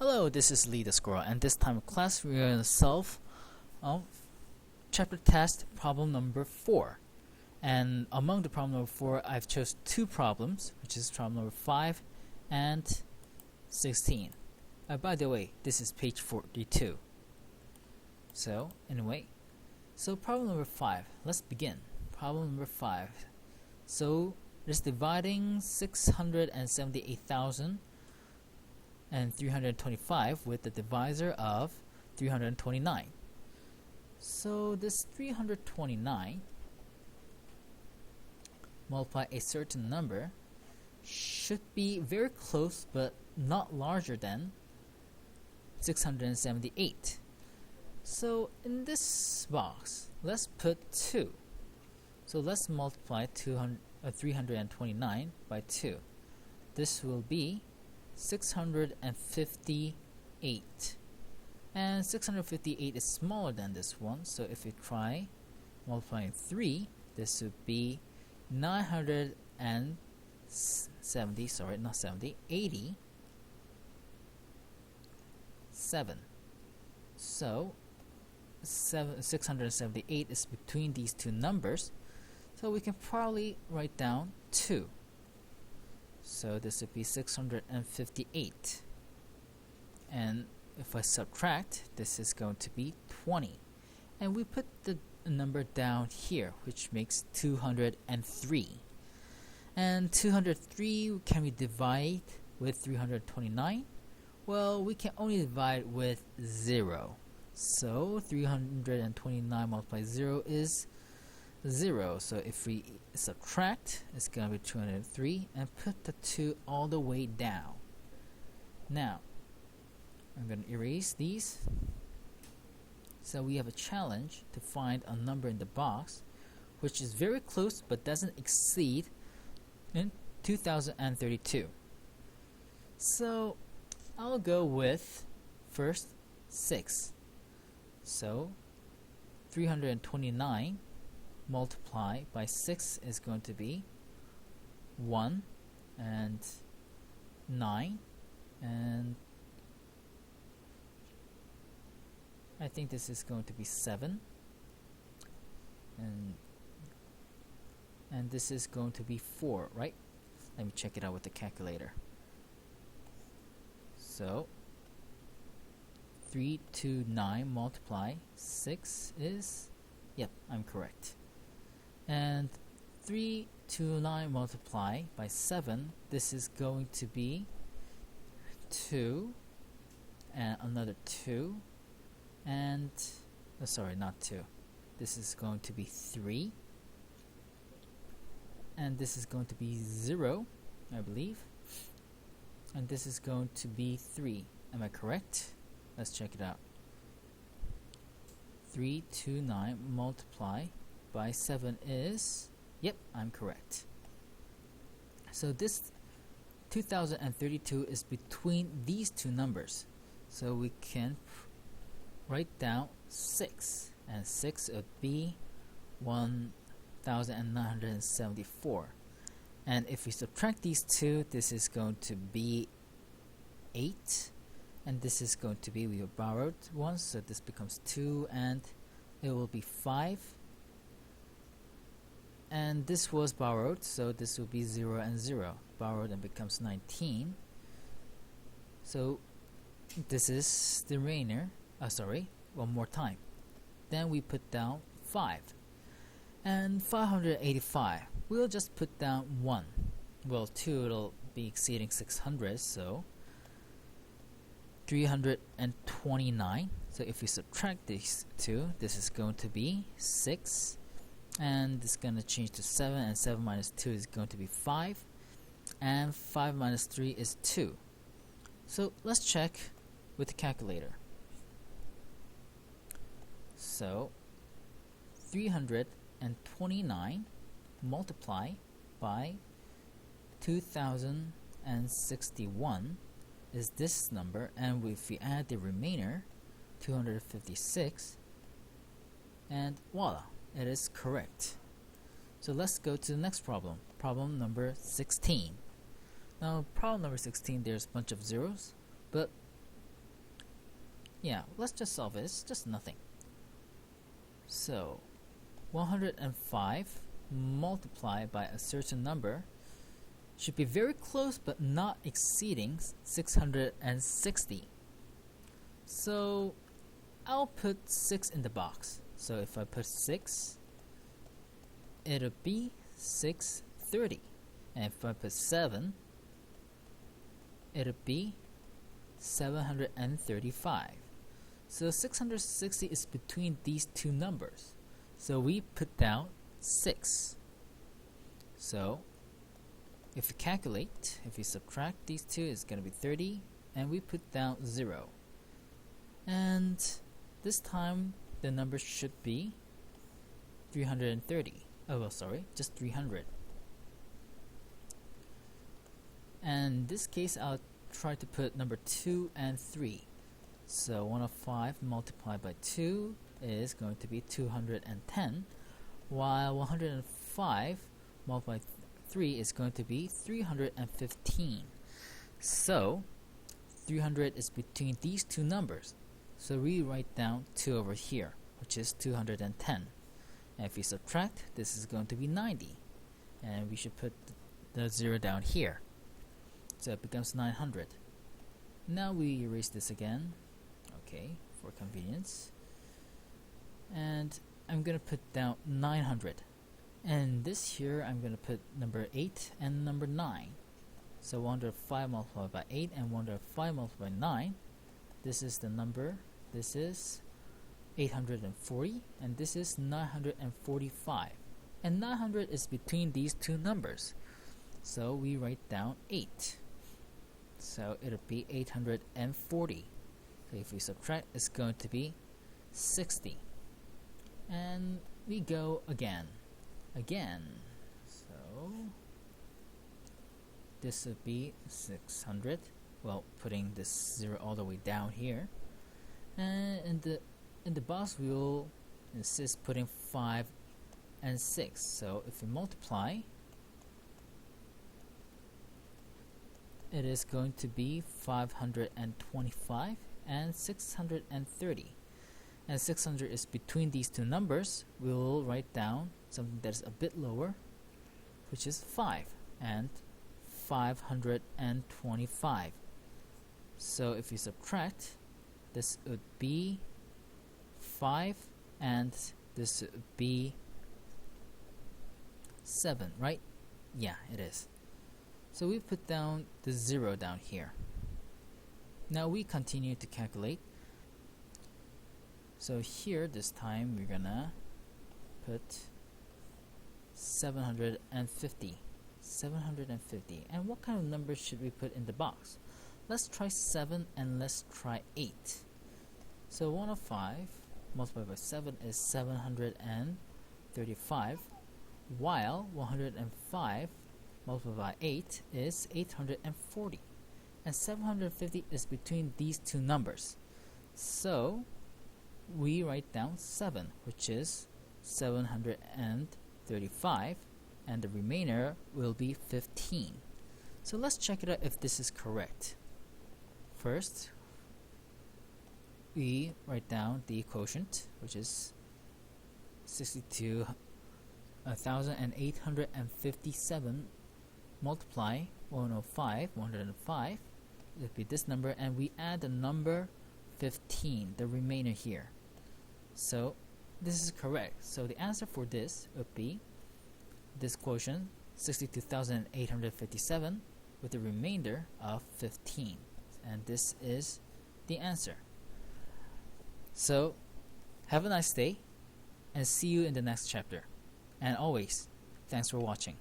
Hello, this is Lee the Squirrel, and this time of class we are going to solve chapter test problem number 4. And among the problem number 4, I've chose two problems, which is problem number 5 and 16. By the way, this is page 42. So, anyway, problem number 5, let's begin. Problem number 5. So, it's dividing 678,000 and 325 with the divisor of 329. So this 329 multiply a certain number should be very close but not larger than 678. So in this box, let's put 2. So let's multiply 329 by 2. This will be 658, and 658 is smaller than this one, so if we try multiplying 3, this would be 87. So 678 is between these two numbers, so we can probably write down 2. So this would be 658. And if I subtract, this is going to be 20. And we put the number down here, which makes 203. And 203, can we divide with 329? Well, we can only divide with 0. So 329 multiplied 0 is 0. So if we subtract, it's going to be 203, and put the 2 all the way down. Now, I'm going to erase these. So we have a challenge to find a number in the box which is very close but doesn't exceed 2032. So I'll go with first 6. So 329 multiply by 6 is going to be 1 and 9, and I think this is going to be 7, and this is going to be 4, right? Let me check it out with the calculator. So 329 multiply 6 is, yep, I'm correct. And 329 multiply by 7, this is going to be 2, and another 2, and sorry, not 2. This is going to be 3, and this is going to be 0, I believe, and this is going to be 3. Am I correct? Let's check it out. 329 multiply by 7 is, yep, I'm correct. So this 2032 is between these two numbers. So we can write down 6, and 6 would be 1974. And if we subtract these two, this is going to be 8, and this is going to be, we have borrowed 1, so this becomes 2, and it will be 5. And this was borrowed, so this will be 0 and 0. Borrowed and becomes 19. So this is the remainder. Sorry, one more time. Then we put down 5. And 585. We'll just put down 1. Well, 2 will be exceeding 600, so 329. So if we subtract these two, this is going to be 6. And it's going to change to 7, and 7 minus 2 is going to be 5, and 5 minus 3 is 2. So let's check with the calculator. So 329 multiply by 2061 is this number, and if we add the remainder, 256, and voila, it is correct. So let's go to the next problem, problem number 16. Now, problem number 16, there's a bunch of zeros, but Yeah, let's just solve it. It's just nothing. So 105 multiplied by a certain number should be very close but not exceeding 660. So I'll put 6 in the box. So if I put 6, it'll be 630. And if I put 7, it'll be 735. So 660 is between these two numbers. So we put down 6. So if you calculate, if you subtract these two, it's going to be 30. And we put down 0. And this time the number should be 330. Oh, well, sorry, just 300. And in this case, I'll try to put number 2 and 3. So 105 multiplied by 2 is going to be 210, while 105 multiplied by 3 is going to be 315. So 300 is between these two numbers. So we write down 2 over here, which is 210. And if we subtract, this is going to be 90. And we should put the 0 down here. So it becomes 900. Now we erase this again, okay, for convenience. And I'm going to put down 900. And this here, I'm going to put number 8 and number 9. So 105 multiplied by 8 and 105 multiplied by 9. This is the number. This is 840 and this is 945. And 900 is between these two numbers. So we write down 8. So it'll be 840. So if we subtract, it's going to be 60. And we go again. So this would be 600. Well, putting this 0 all the way down here. And in the box we will insist putting 5 and 6. So if we multiply, it is going to be 525 and 630. And 600 is between these two numbers. We will write down something that is a bit lower, which is 5 and 525. So if we subtract, this would be 5 and this would be 7, right? Yeah, it is. So we put down the 0 down here. Now we continue to calculate. So here this time we're gonna put 750. And what kind of numbers should we put in the box? Let's try 7 and let's try 8. So 105 multiplied by 7 is 735, while 105 multiplied by 8 is 840. And 750 is between these two numbers. So we write down 7, which is 735, and the remainder will be 15. So let's check it out if this is correct. First, we write down the quotient, which is 62,857 multiply 105, it would be this number, and we add the number 15, the remainder here. So this is correct. So the answer for this would be this quotient, 62,857, with the remainder of 15. And this is the answer. So have a nice day and see you in the next chapter. And always, thanks for watching.